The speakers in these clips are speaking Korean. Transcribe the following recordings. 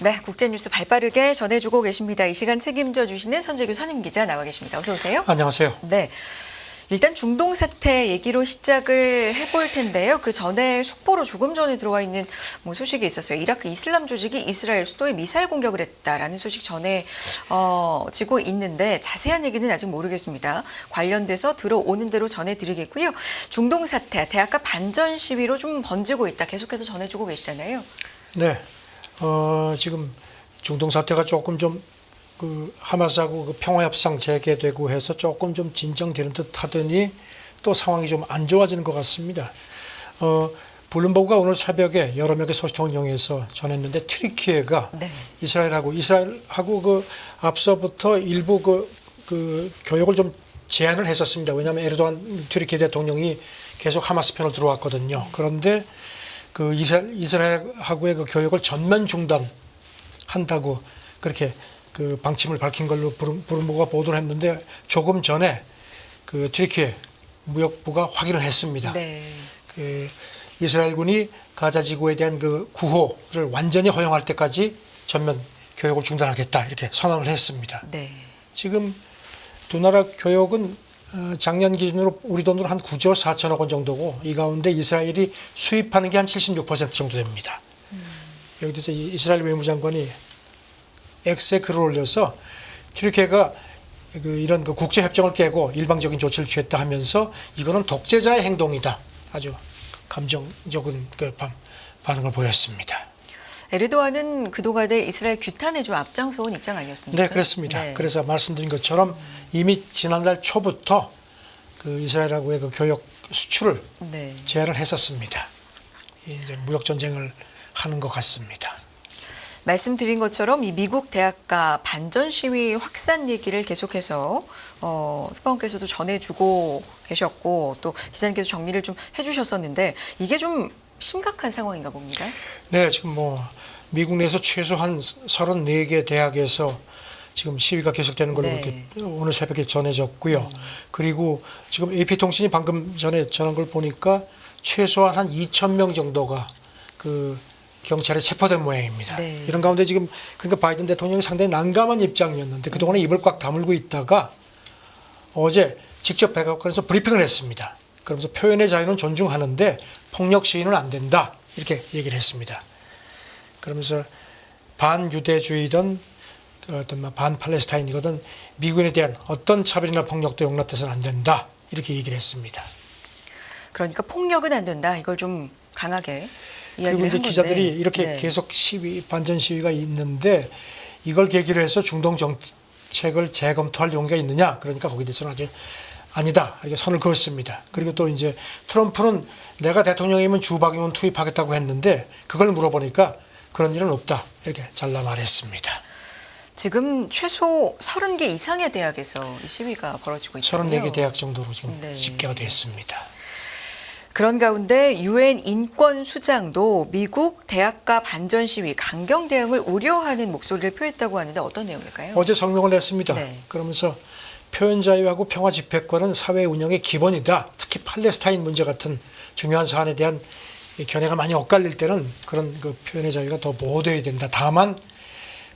네, 국제뉴스 발빠르게 전해주고 계십니다. 이 시간 책임져 주시는 선재규 선임기자 나와 계십니다. 어서 오세요. 안녕하세요. 네, 일단 중동 사태 얘기로 시작을 해볼 텐데요. 그 전에 속보로 조금 전에 들어와 있는 소식이 있었어요. 이라크 이슬람 조직이 이스라엘 수도에 미사일 공격을 했다라는 소식 전해지고 있는데 자세한 얘기는 아직 모르겠습니다. 관련돼서 들어오는 대로 전해드리겠고요. 중동 사태, 대학가 반전 시위로 좀 번지고 있다. 계속해서 전해주고 계시잖아요. 네, 지금 중동 사태가 조금 좀 하마스하고 그 평화협상 재개되고 해서 조금 좀 진정되는 듯 하더니 또 상황이 좀 안 좋아지는 것 같습니다. 블룸버그가 오늘 새벽에 여러 명의 소식통을 이용해서 전했는데 튀르키예가 네. 이스라엘하고 그 앞서부터 일부 그 교역을 좀 제한을 했었습니다. 왜냐하면 에르도안 튀르키예 대통령이 계속 하마스 편을 들어왔거든요. 그런데 그 이스라엘하고의 그 교역을 전면 중단한다고 그렇게 그 방침을 밝힌 걸로 블룸버그가 보도를 했는데 조금 전에 그 튀르키예 무역부가 확인을 했습니다. 네. 그 이스라엘군이 가자 지구에 대한 그 구호를 완전히 허용할 때까지 전면 교역을 중단하겠다 이렇게 선언을 했습니다. 네. 지금 두 나라 교역은 작년 기준으로 우리 돈으로 한 9조 4천억 원 정도고 이 가운데 이스라엘이 수입하는 게 한 76% 정도 됩니다. 여기 대해서 이스라엘 외무장관이 X에 글을 올려서 튀르키예가 이런 그 국제 협정을 깨고 일방적인 조치를 취했다 하면서 이거는 독재자의 행동이다. 아주 감정적인 그 반응을 보였습니다. 에르도안은 그동안에 이스라엘 규탄에 좀 앞장서온 입장 아니었습니까? 네, 그렇습니다. 네. 그래서 말씀드린 것처럼 이미 지난달 초부터 그 이스라엘하고의 그 교역 수출을 네. 제한을 했었습니다. 이제 무역 전쟁을 하는 것 같습니다. 말씀드린 것처럼 이 미국 대학가 반전 시위 확산 얘기를 계속해서 특파원께서도 전해주고 계셨고 또 기자님께서 정리를 좀 해주셨었는데 이게 좀 심각한 상황인가 봅니다. 네, 지금 미국 내에서 최소한 34개 대학에서 지금 시위가 계속되는 걸로 네. 오늘 새벽에 전해졌고요. 그리고 지금 AP통신이 방금 전에 전한 걸 보니까 최소한 한 2,000명 정도가 그 경찰에 체포된 모양입니다. 네. 이런 가운데 지금 그러니까 바이든 대통령이 상당히 난감한 입장이었는데 그동안에 입을 꽉 다물고 있다가 어제 직접 백악관에서 브리핑을 했습니다. 그러면서 표현의 자유는 존중하는데 폭력 시위는 안 된다 이렇게 얘기를 했습니다. 그러면서 반유대주의든 어떤 반팔레스타인이거든 미국인에 대한 어떤 차별이나 폭력도 용납돼서는 안 된다 이렇게 얘기를 했습니다. 그러니까 폭력은 안 된다 이걸 좀 강하게 그리고 이제 기자들이 이렇게 네. 계속 반전 시위가 있는데 이걸 계기로 해서 중동 정책을 재검토할 용의가 있느냐 그러니까 거기에 대해서는 아주 아니다 이렇게 선을 그었습니다. 그리고 또 이제 트럼프는 내가 대통령이면 주박용은 투입하겠다고 했는데 그걸 물어보니까 그런 일은 없다 이렇게 잘라 말했습니다. 지금 최소 30개 이상의 대학에서 이 시위가 벌어지고 있거든요. 34개 대학 정도로 지금 네. 집계가 됐습니다. 그런 가운데 유엔 인권수장도 미국 대학가 반전 시위 강경 대응을 우려하는 목소리를 표했다고 하는데 어떤 내용일까요? 어제 성명을 냈습니다. 네. 그러면서 표현 자유하고 평화 집회권은 사회 운영의 기본이다. 특히 팔레스타인 문제 같은 중요한 사안에 대한 견해가 많이 엇갈릴 때는 그런 그 표현의 자유가 더 보호되어야 된다. 다만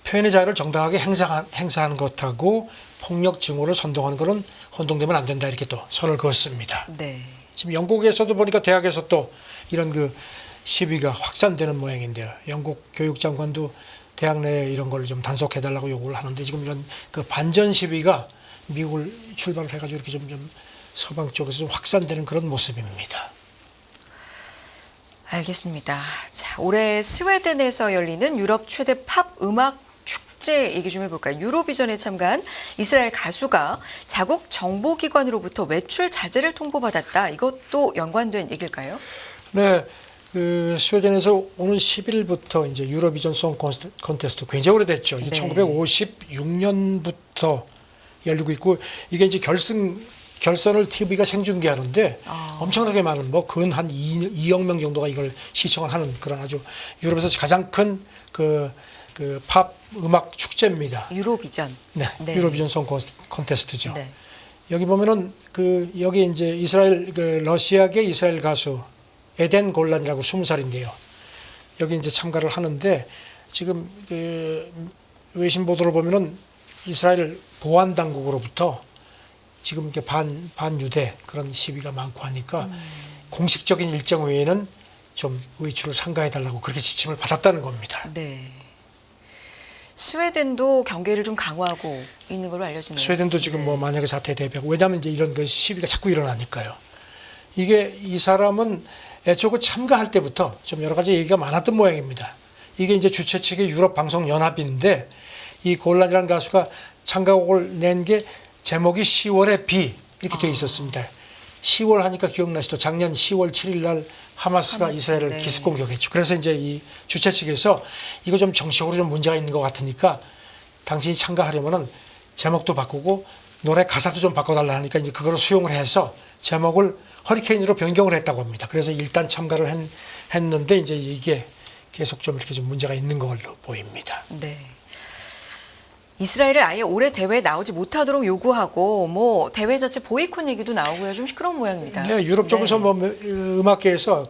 표현의 자유를 정당하게 행사하는 것하고 폭력 증오를 선동하는 것은 혼동되면 안 된다. 이렇게 또 선을 그었습니다. 네. 지금 영국에서도 보니까 대학에서 또 이런 그 시위가 확산되는 모양인데요. 영국 교육장관도 대학 내에 이런 걸 좀 단속해달라고 요구를 하는데 지금 이런 그 반전 시위가 미국을 출발을 해가지고 이렇게 좀 서방 쪽에서 좀 확산되는 그런 모습입니다. 알겠습니다. 자, 올해 스웨덴에서 열리는 유럽 최대 팝 음악 축제 얘기 좀 해볼까요? 유로비전에 참가한 이스라엘 가수가 자국 정보기관으로부터 외출 자제를 통보받았다. 이것도 연관된 얘기일까요? 네, 그 스웨덴에서 오는 10일부터 이제 유로비전 송 콘테스트 굉장히 오래됐죠. 네. 1956년부터 열리고 있고 이게 이제 결승 결선을 TV가 생중계하는데 엄청나게 많은 뭐 근 한 2억 명 정도가 이걸 시청을 하는 그런 아주 유럽에서 가장 큰 그 팝 음악 축제입니다. 유로비전. 네, 네. 유로비전 송 콘테스트죠. 네. 여기 보면은 여기 이제 이스라엘 러시아계 이스라엘 가수 에덴 골란이라고 20살인데요. 여기 이제 참가를 하는데 지금 외신 보도를 보면은 이스라엘 보안 당국으로부터 지금 이렇게 반유대 그런 시위가 많고 하니까 공식적인 일정 외에는 좀 외출을 삼가해 달라고 그렇게 지침을 받았다는 겁니다. 네. 스웨덴도 경계를 좀 강화하고 있는 걸로 알려지네요. 스웨덴도 지금 네. 뭐 만약에 사태 대비하고 왜냐하면 이제 이런 그 시위가 자꾸 일어나니까요. 이게 이 사람은 애초에 그 참가할 때부터 좀 여러 가지 얘기가 많았던 모양입니다. 이게 이제 주최 측의 유럽 방송 연합인데 이 골란이라는 가수가 참가곡을 낸 게 제목이 10월의 비 이렇게 되어 있었습니다. 10월 하니까 기억나시죠? 작년 10월 7일 날 하마스가 이스라엘을 네. 기습 공격했죠. 그래서 이제 이 주최 측에서 이거 좀 정치적으로 좀 문제가 있는 것 같으니까 당신이 참가하려면은 제목도 바꾸고 노래 가사도 좀 바꿔달라 하니까 이제 그거를 수용을 해서 제목을 허리케인으로 변경을 했다고 합니다. 그래서 일단 참가를 했는데 이제 이게 계속 좀 이렇게 좀 문제가 있는 걸로 보입니다. 네. 이스라엘을 아예 올해 대회에 나오지 못하도록 요구하고 뭐 대회 자체 보이콧 얘기도 나오고요. 좀 시끄러운 모양입니다. 네, 유럽 쪽에서 네. 뭐 음악계에서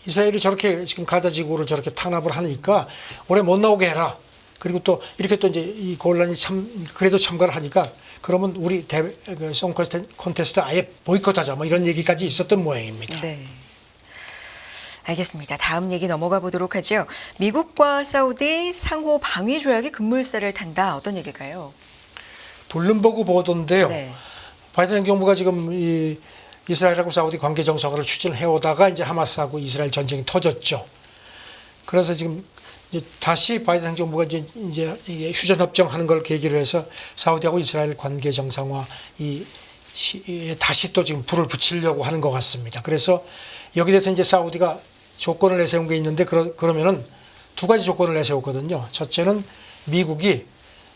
이스라엘이 저렇게 지금 가자 지구를 저렇게 탄압을 하니까 올해 못 나오게 해라. 그리고 또 이렇게 또 이제 이 골란이 그래도 참가를 하니까 그러면 우리 대회 송 콘테스트 아예 보이콧하자 뭐 이런 얘기까지 있었던 모양입니다. 네. 알겠습니다. 다음 얘기 넘어가 보도록 하죠. 미국과 사우디 상호 방위 조약이 급물살을 탄다. 어떤 얘기일까요? 블룸버그 보도인데요. 네. 바이든 행정부가 지금 이 이스라엘하고 사우디 관계 정상화를 추진해 오다가 이제 하마스하고 이스라엘 전쟁이 터졌죠. 그래서 지금 이제 다시 바이든 행정부가 이제 이게 휴전 협정하는 걸 계기로 해서 사우디하고 이스라엘 관계 정상화 다시 또 지금 불을 붙이려고 하는 것 같습니다. 그래서 여기 대해서 이제 사우디가 조건을 내세운 게 있는데 그러면은 두 가지 조건을 내세웠거든요. 첫째는 미국이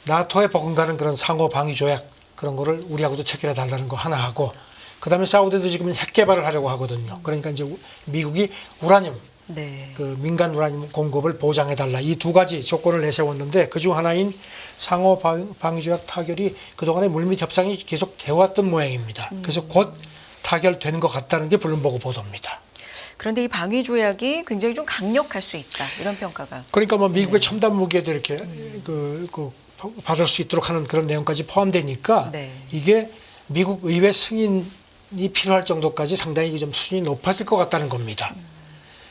나토에 버금가는 그런 상호 방위 조약 그런 거를 우리하고도 체결해 달라는 거 하나 하고 그다음에 사우디도 지금 핵 개발을 하려고 하거든요. 그러니까 이제 미국이 우라늄 네. 민간 우라늄 공급을 보장해 달라 이 두 가지 조건을 내세웠는데 그중 하나인 상호 방위 조약 타결이 그동안에 물밑 협상이 계속 되어왔던 모양입니다. 그래서 곧 타결되는 것 같다는 게 블룸버그 보도입니다. 그런데 이 방위 조약이 굉장히 좀 강력할 수 있다. 이런 평가가. 그러니까 뭐 미국의 첨단 무기에도 이렇게 받을 수 있도록 하는 그런 내용까지 포함되니까 네. 이게 미국 의회 승인이 필요할 정도까지 상당히 좀 수준이 높아질 것 같다는 겁니다.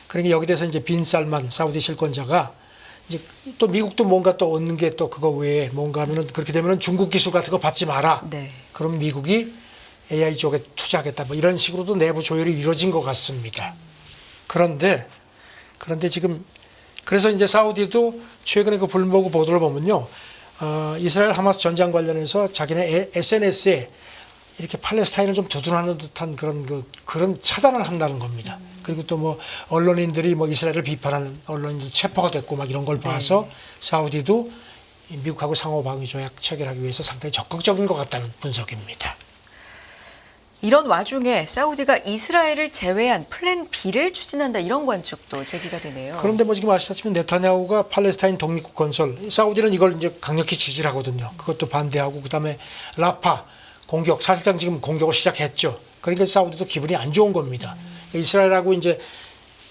그러니까 여기 대해서 이제 빈 살만 사우디 실권자가 이제 또 미국도 뭔가 또 얻는 게 또 그거 외에 뭔가 하면은 그렇게 되면은 중국 기술 같은 거 받지 마라. 네. 그럼 미국이 AI 쪽에 투자하겠다. 뭐 이런 식으로도 내부 조율이 이루어진 것 같습니다. 그런데 지금 그래서 이제 사우디도 최근에 그 블룸버그 보도를 보면요, 이스라엘 하마스 전장 관련해서 자기네 SNS에 이렇게 팔레스타인을 좀 두둔하는 듯한 그런 차단을 한다는 겁니다. 그리고 또 뭐 언론인들이 뭐 이스라엘을 비판하는 언론인도 체포가 됐고 막 이런 걸 봐서 사우디도 미국하고 상호 방위 조약 체결하기 위해서 상당히 적극적인 것 같다는 분석입니다. 이런 와중에 사우디가 이스라엘을 제외한 플랜 B를 추진한다. 이런 관측도 제기가 되네요. 그런데 뭐 지금 아시다시피 네타냐후가 팔레스타인 독립국 건설, 사우디는 이걸 이제 강력히 지지를 하거든요. 그것도 반대하고 그다음에 라파 공격, 사실상 지금 공격을 시작했죠. 그러니까 사우디도 기분이 안 좋은 겁니다. 이스라엘하고 이제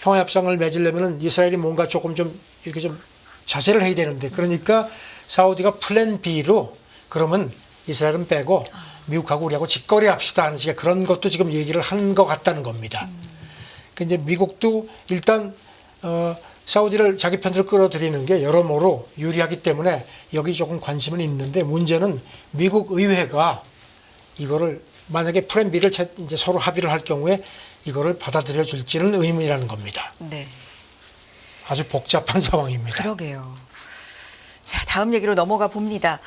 평화협상을 맺으려면은 이스라엘이 뭔가 조금 좀 이렇게 좀 자세를 해야 되는데 그러니까 사우디가 플랜 B로 그러면 이스라엘은 빼고 미국하고 우리하고 직거래 합시다 하는 식의 그런 것도 지금 얘기를 하는 것 같다는 겁니다. 이제 미국도 일단 사우디를 자기 편으로 끌어들이는 게 여러모로 유리하기 때문에 여기 조금 관심은 있는데 문제는 미국 의회가 이거를 만약에 플랜 B를 이제 서로 합의를 할 경우에 이거를 받아들여 줄지는 의문이라는 겁니다. 네. 아주 복잡한 상황입니다. 그러게요. 자, 다음 얘기로 넘어가 봅니다.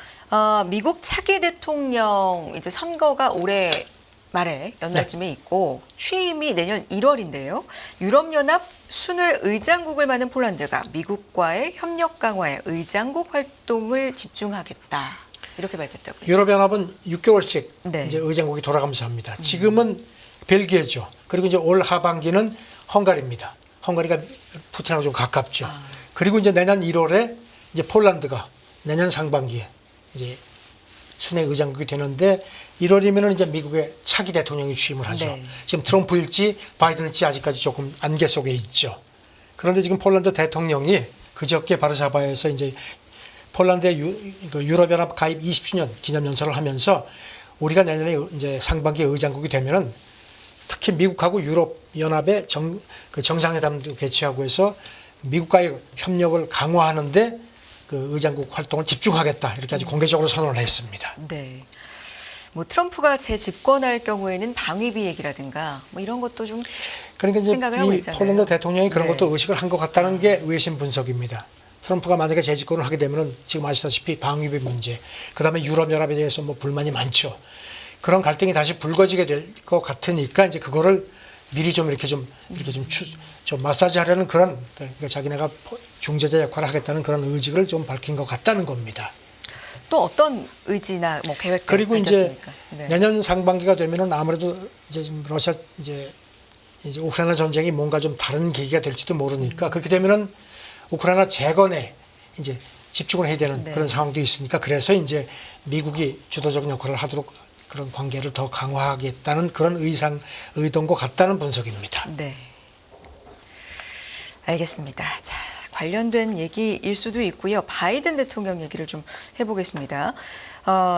미국 차기 대통령 이제 선거가 올해 말에 연말쯤에 있고 취임이 내년 1월인데요. 유럽연합 순회 의장국을 맡는 폴란드가 미국과의 협력 강화에 의장국 활동을 집중하겠다. 이렇게 밝혔다고요. 유럽연합은 6개월씩 네. 이제 의장국이 돌아가면서 합니다. 지금은 벨기에죠. 그리고 이제 올 하반기는 헝가리입니다. 헝가리가 푸틴하고 좀 가깝죠. 그리고 이제 내년 1월에 이제 폴란드가 내년 상반기에 이제 순회 의장국이 되는데 1월이면은 이제 미국의 차기 대통령이 취임을 하죠. 네. 지금 트럼프일지 바이든일지 아직까지 조금 안개 속에 있죠. 그런데 지금 폴란드 대통령이 그저께 바르샤바에서 이제 폴란드의 유럽연합 가입 20주년 기념연설을 하면서 우리가 내년에 이제 상반기에 의장국이 되면은 특히 미국하고 유럽연합의 정상회담도 개최하고 해서 미국과의 협력을 강화하는데 그 의장국 활동을 집중하겠다 이렇게 아주 공개적으로 선언을 했습니다. 네. 뭐 트럼프가 재집권할 경우에는 방위비 얘기라든가 뭐 이런 것도 좀 그러니까 이제 생각을 하고 이 있잖아요. 폴란드 대통령이 그런 네. 것도 의식을 한 것 같다는 게 외신 분석입니다. 트럼프가 만약에 재집권을 하게 되면은 지금 아시다시피 방위비 문제, 그다음에 유럽연합에 대해서 뭐 불만이 많죠. 그런 갈등이 다시 불거지게 될 것 같으니까 이제 그거를 미리 좀 이렇게 좀 마사지하려는 그런 그러니까 자기네가 중재자 역할을 하겠다는 그런 의지를 좀 밝힌 것 같다는 겁니다. 또 어떤 의지나 뭐 계획 그리고 이제 밝혔습니까? 네. 내년 상반기가 되면은 아무래도 이제 지금 러시아 이제 우크라이나 전쟁이 뭔가 좀 다른 계기가 될지도 모르니까 그렇게 되면은 우크라이나 재건에 이제 집중을 해야 되는 네. 그런 상황도 있으니까 그래서 이제 미국이 주도적인 역할을 하도록 그런 관계를 더 강화하겠다는 그런 의도인 것 같다는 분석입니다. 네. 알겠습니다. 자, 관련된 얘기일 수도 있고요. 바이든 대통령 얘기를 좀 해보겠습니다.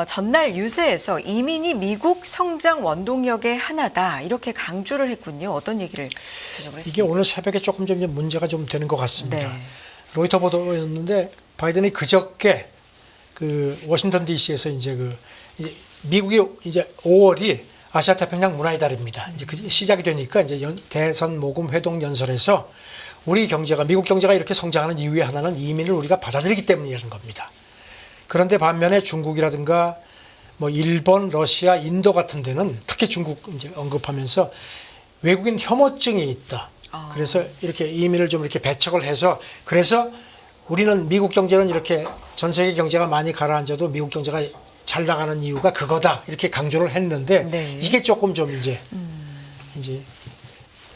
전날 유세에서 이민이 미국 성장 원동력의 하나다 이렇게 강조를 했군요. 어떤 얘기를 구체적으로 했습니까? 이게 오늘 새벽에 조금 좀 문제가 좀 되는 것 같습니다. 네. 로이터 보도였는데 바이든이 그저께 그 워싱턴 D.C.에서 이제 이제 미국이 이제 5월이 아시아 태평양 문화의 달입니다. 이제 그 시작이 되니까 이제 대선 모금 회동 연설에서 우리 경제가 미국 경제가 이렇게 성장하는 이유의 하나는 이민을 우리가 받아들이기 때문이라는 겁니다. 그런데 반면에 중국이라든가 뭐 일본, 러시아, 인도 같은 데는 특히 중국 이제 언급하면서 외국인 혐오증이 있다. 그래서 이렇게 이민을 좀 이렇게 배척을 해서 그래서 우리는 미국 경제는 이렇게 전 세계 경제가 많이 가라앉아도 미국 경제가 잘 나가는 이유가 그거다 이렇게 강조를 했는데 네. 이게 조금 좀 이제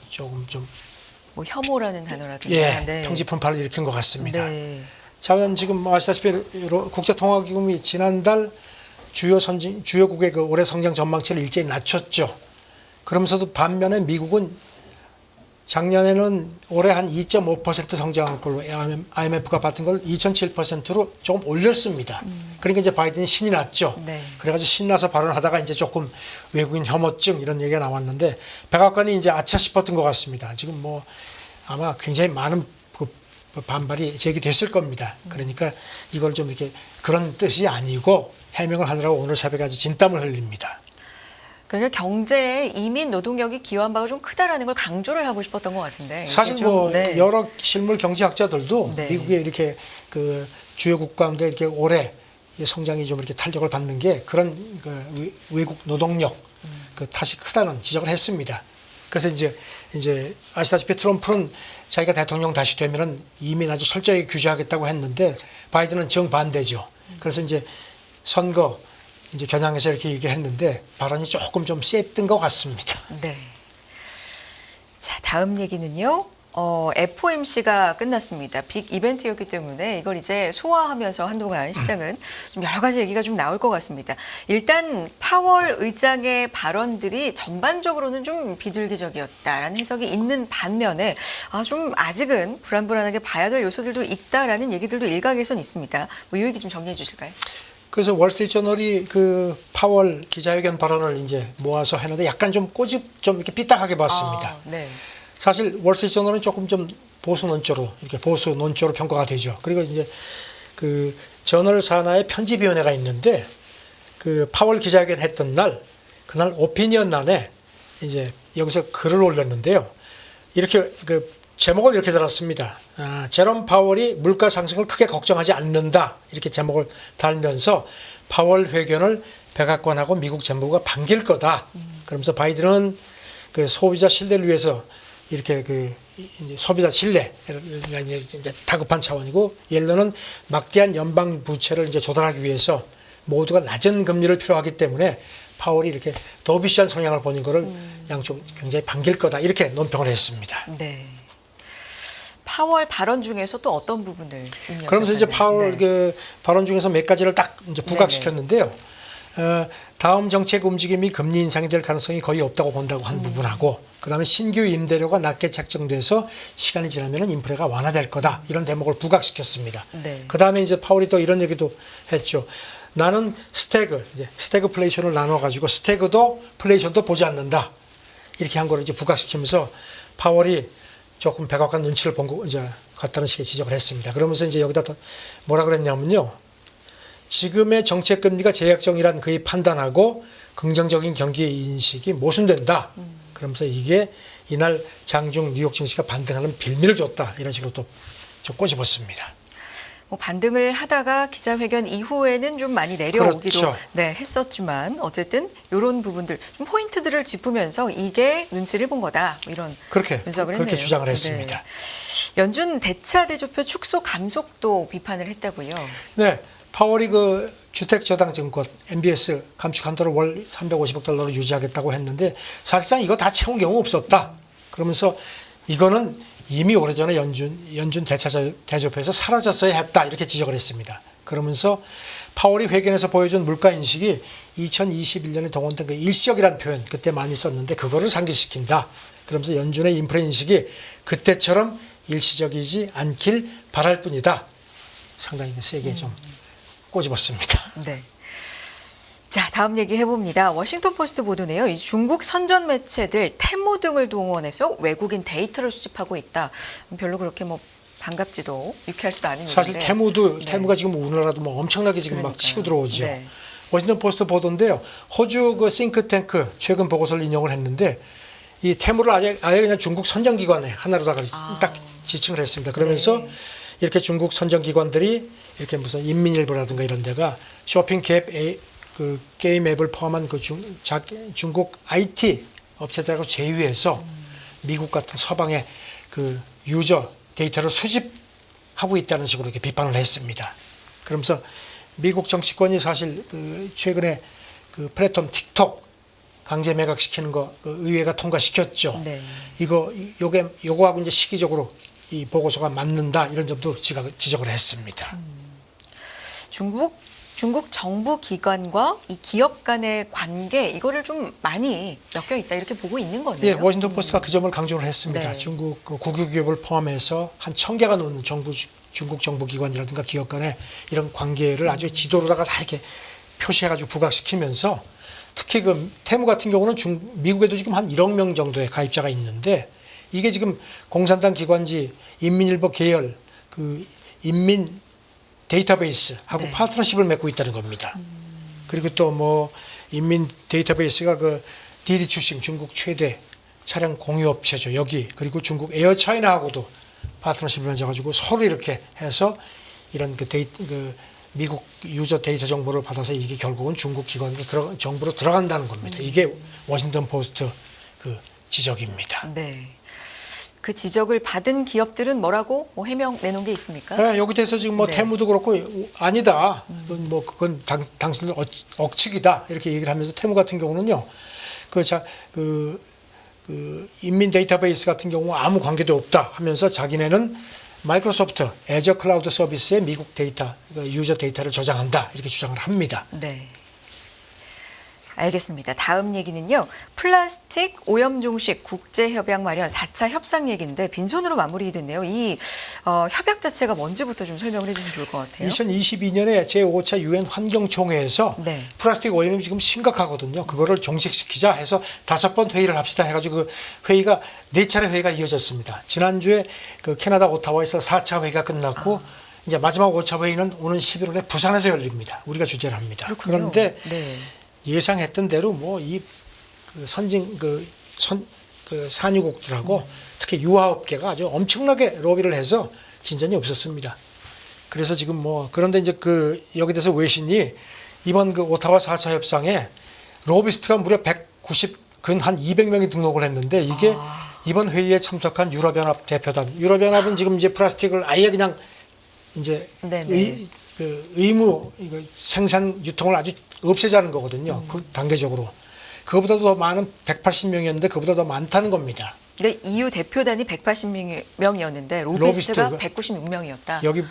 조금 좀 뭐 혐오라는 단어라든가. 예, 네. 평지 분파를 일으킨 것 같습니다. 네. 자연 지금 아시다시피 국제통화기금이 지난달 주요국의 그 올해 성장 전망치를 일제히 낮췄죠. 그러면서도 반면에 미국은 작년에는 올해 한 2.5% 성장할 걸로 IMF가 봤던 걸 2007%로 조금 올렸습니다. 그러니까 이제 바이든이 신이 났죠. 네. 그래가지고 신나서 발언하다가 이제 조금 외국인 혐오증 이런 얘기가 나왔는데 백악관이 이제 아차 싶었던 것 같습니다. 지금 뭐 아마 굉장히 많은 반발이 제기됐을 겁니다. 그러니까 이걸 좀 이렇게 그런 뜻이 아니고 해명을 하느라고 오늘 새벽에 아주 진땀을 흘립니다. 그러니까 경제에 이민 노동력이 기여한 바가 좀 크다라는 걸 강조를 하고 싶었던 것 같은데. 사실 좀, 뭐 네. 여러 실물 경제학자들도 네. 미국의 이렇게 그 주요국 가운데 이렇게 올해 성장이 좀 이렇게 탄력을 받는 게 그런 그 외국 노동력 그 탓이 크다는 지적을 했습니다. 그래서 이제 아시다시피 트럼프는 자기가 대통령 다시 되면은 이민 아주 철저히 규제하겠다고 했는데 바이든은 정반대죠. 그래서 이제 선거 이제 겨냥해서 이렇게 얘기했는데 발언이 조금 좀 셌던 것 같습니다. 네. 자, 다음 얘기는요. FOMC가 끝났습니다. 빅 이벤트였기 때문에 이걸 이제 소화하면서 한동안 시장은 좀 여러 가지 얘기가 좀 나올 것 같습니다. 일단 파월 의장의 발언들이 전반적으로는 좀 비둘기적이었다라는 해석이 있는 반면에 좀 아직은 불안불안하게 봐야 될 요소들도 있다라는 얘기들도 일각에선 있습니다. 뭐 이 얘기 좀 정리해 주실까요? 그래서 월스트리트저널이 그 파월 기자회견 발언을 이제 모아서 했는데 약간 좀 꼬집 좀 이렇게 삐딱하게 봤습니다. 네. 사실 월스트리트저널은 조금 좀 보수 논조로 평가가 되죠. 그리고 이제 그 저널 산하의 편집위원회가 있는데 그 파월 기자회견 했던 날 그날 오피니언란에 이제 여기서 글을 올렸는데요. 이렇게 그 제목을 이렇게 달았습니다. 제롬 파월이 물가 상승을 크게 걱정하지 않는다 이렇게 제목을 달면서 파월 회견을 백악관하고 미국 정부가 반길 거다. 그러면서 바이든은 그 소비자 신뢰를 위해서 이렇게 그 이제 소비자 신뢰가 이제 다급한 차원이고 옐런은 막대한 연방 부채를 이제 조달하기 위해서 모두가 낮은 금리를 필요하기 때문에 파월이 이렇게 도비시한 성향을 보인 거를 양쪽 굉장히 반길 거다 이렇게 논평을 했습니다. 네. 파월 발언 중에서 또 어떤 부분을 입력하셨나요? 그러면서 이제 파월 네. 그 발언 중에서 몇 가지를 딱 이제 부각시켰는데요. 다음 정책 움직임이 금리 인상이 될 가능성이 거의 없다고 본다고 한 부분하고, 그다음에 신규 임대료가 낮게 책정돼서 시간이 지나면 인플레가 완화될 거다 이런 대목을 부각시켰습니다. 네. 그다음에 이제 파월이 또 이런 얘기도 했죠. 나는 이제 스태그플레이션을 나눠가지고 스태그도 플레이션도 보지 않는다 이렇게 한 거를 이제 부각시키면서 파월이 조금 백악관 눈치를 본 거 이제 같다는 식의 지적을 했습니다. 그러면서 이제 여기다 또 뭐라 그랬냐면요. 지금의 정책 금리가 제약적이란 그의 판단하고 긍정적인 경기 인식이 모순된다. 그러면서 이게 이날 장중 뉴욕 증시가 반등하는 빌미를 줬다. 이런 식으로 또 좀 꼬집었습니다. 뭐 반등을 하다가 기자회견 이후에는 좀 많이 내려오기도 그렇죠. 네, 했었지만 어쨌든 이런 부분들 좀 포인트들을 짚으면서 이게 눈치를 본 거다 뭐 이런 그렇게 분석을 그렇게 했네요. 주장을 했습니다. 네. 연준 대차 대조표 축소 감속도 비판을 했다고요. 네. 파월이 그 주택저당증권 MBS 감축 한도를 월 350억 달러로 유지하겠다고 했는데 사실상 이거 다 채운 경우 없었다. 그러면서 이거는 이미 오래전에 연준 대차 대조표에서 사라졌어야 했다 이렇게 지적을 했습니다. 그러면서 파월이 회견에서 보여준 물가 인식이 2021년에 동원된 그 일시적이라는 표현 그때 많이 썼는데 그거를 상기시킨다. 그러면서 연준의 인플레 인식이 그때처럼 일시적이지 않길 바랄 뿐이다. 상당히 세게 좀 꼬집었습니다. 네. 자, 다음 얘기 해봅니다. 워싱턴 포스트 보도네요. 이 중국 선전 매체들 테무 등을 동원해서 외국인 데이터를 수집하고 있다. 별로 그렇게 뭐 반갑지도 유쾌하지도 않은 얘기인데. 사실 테무가 지금 우리나라도 뭐 엄청나게 지금 막 치고 들어오죠. 네. 워싱턴 포스트 보도인데요. 호주 그 싱크탱크 최근 보고서를 인용을 했는데 이 테무를 아예 그냥 중국 선정기관의 하나로다가 딱 지칭을 했습니다. 그러면서 네. 이렇게 중국 선정기관들이 이렇게 무슨 인민일보라든가 이런 데가 쇼핑 그 게임 앱을 포함한 그 중국 IT 업체들하고 제휴해서 미국 같은 서방의 그 유저 데이터를 수집하고 있다는 식으로 이렇게 비판을 했습니다. 그러면서 미국 정치권이 사실 그 최근에 그 플랫폼 틱톡 강제 매각시키는 거 그 의회가 통과시켰죠. 네. 요거하고 이제 시기적으로 이 보고서가 맞는다 이런 점도 지적을 했습니다. 중국 정부 기관과 이 기업 간의 관계 이거를 좀 많이 엮여 있다 이렇게 보고 있는 거네요. 예, 워싱턴 포스트가 그 점을 강조를 했습니다. 네. 중국 그 국유 기업을 포함해서 한 1,000개가 넘는 중국 정부 기관이라든가 기업 간의 이런 관계를 아주 지도로다가 다 이렇게 표시해가지고 부각시키면서 특히 그 테무 같은 경우는 미국에도 지금 한 1억 명 정도의 가입자가 있는데 이게 지금 공산당 기관지 인민일보 계열 그 인민 데이터베이스하고 네. 파트너십을 맺고 있다는 겁니다. 그리고 또 뭐 인민 데이터베이스가 그 디디 출신 중국 최대 차량 공유업체죠. 여기 그리고 중국 에어차이나하고도 파트너십을 맺어가지고 서로 이렇게 해서 이런 그 미국 유저 데이터 정보를 받아서 이게 결국은 중국 기관으로 정부로 들어간다는 겁니다. 이게 워싱턴 포스트 그 지적입니다. 네. 그 지적을 받은 기업들은 뭐라고 뭐 해명 내놓은 게 있습니까? 네, 여기 대해서 지금 뭐 네. 테무도 그렇고 아니다. 그건 당신들 억측이다. 이렇게 얘기를 하면서 테무 같은 경우는요. 그 인민 데이터베이스 같은 경우 아무 관계도 없다 하면서 자기네는 마이크로소프트 애저 클라우드 서비스에 미국 데이터, 그러니까 유저 데이터를 저장한다. 이렇게 주장을 합니다. 네. 알겠습니다. 다음 얘기는요. 플라스틱 오염 종식 국제협약 마련 4차 협상 얘기인데 빈손으로 마무리됐네요. 이 협약 자체가 뭔지부터 좀 설명을 해주시면 좋을 것 같아요. 2022년에 제5차 유엔 환경총회에서 네. 플라스틱 오염이 지금 심각하거든요. 그거를 종식시키자 해서 5번 회의를 합시다 해가지고 그 회의가 4차례 회의가 이어졌습니다. 지난주에 그 캐나다 오타와에서 4차 회의가 끝났고 이제 마지막 5차 회의는 오는 11월에 부산에서 열립니다. 우리가 주재를 합니다. 그렇군요. 그런데 네. 예상했던 대로 뭐 이 산유국들하고 특히 유화업계가 아주 엄청나게 로비를 해서 진전이 없었습니다. 그래서 지금 뭐 그런데 이제 그 여기 대해서 외신이 이번 그 오타와 4차 협상에 로비스트가 무려 190근 한 200명이 등록을 했는데 이게 이번 회의에 참석한 유럽연합 대표단. 유럽연합은 지금 이제 플라스틱을 아예 그냥 이제 네네. 의무 이거 생산 유통을 아주 없애자는 거거든요. 그 단계적으로. 그거보다 더 많은 180명이었는데 그보다 더 많다는 겁니다. 그러니까 EU 대표단이 180명이었는데 로비스트가 196명이었다. 여기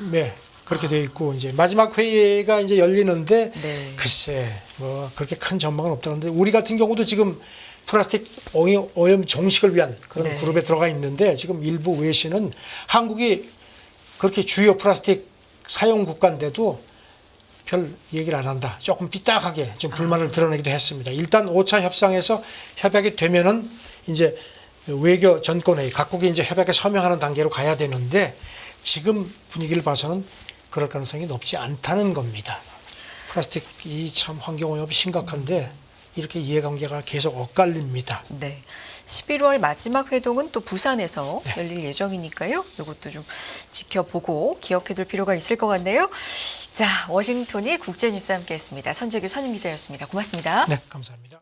그렇게 돼 있고 이제 마지막 회의가 이제 열리는데 네. 글쎄 뭐 그렇게 큰 전망은 없다는데 우리 같은 경우도 지금 플라스틱 오염 종식을 위한 그런 네. 그룹에 들어가 있는데 지금 일부 외신은 한국이 그렇게 주요 플라스틱 사용 국가인데도 별 얘기를 안 한다. 조금 삐딱하게 지금 불만을 드러내기도 했습니다. 일단 5차 협상에서 협약이 되면은 이제 외교 전권회의 각국이 이제 협약에 서명하는 단계로 가야 되는데 지금 분위기를 봐서는 그럴 가능성이 높지 않다는 겁니다. 플라스틱이 참 환경오염이 심각한데 이렇게 이해관계가 계속 엇갈립니다. 네. 11월 마지막 회동은 또 부산에서 네. 열릴 예정이니까요. 이것도 좀 지켜보고 기억해둘 필요가 있을 것 같네요. 자, 워싱턴이 국제뉴스 함께했습니다. 선재규 선임 기자였습니다. 고맙습니다. 네, 감사합니다.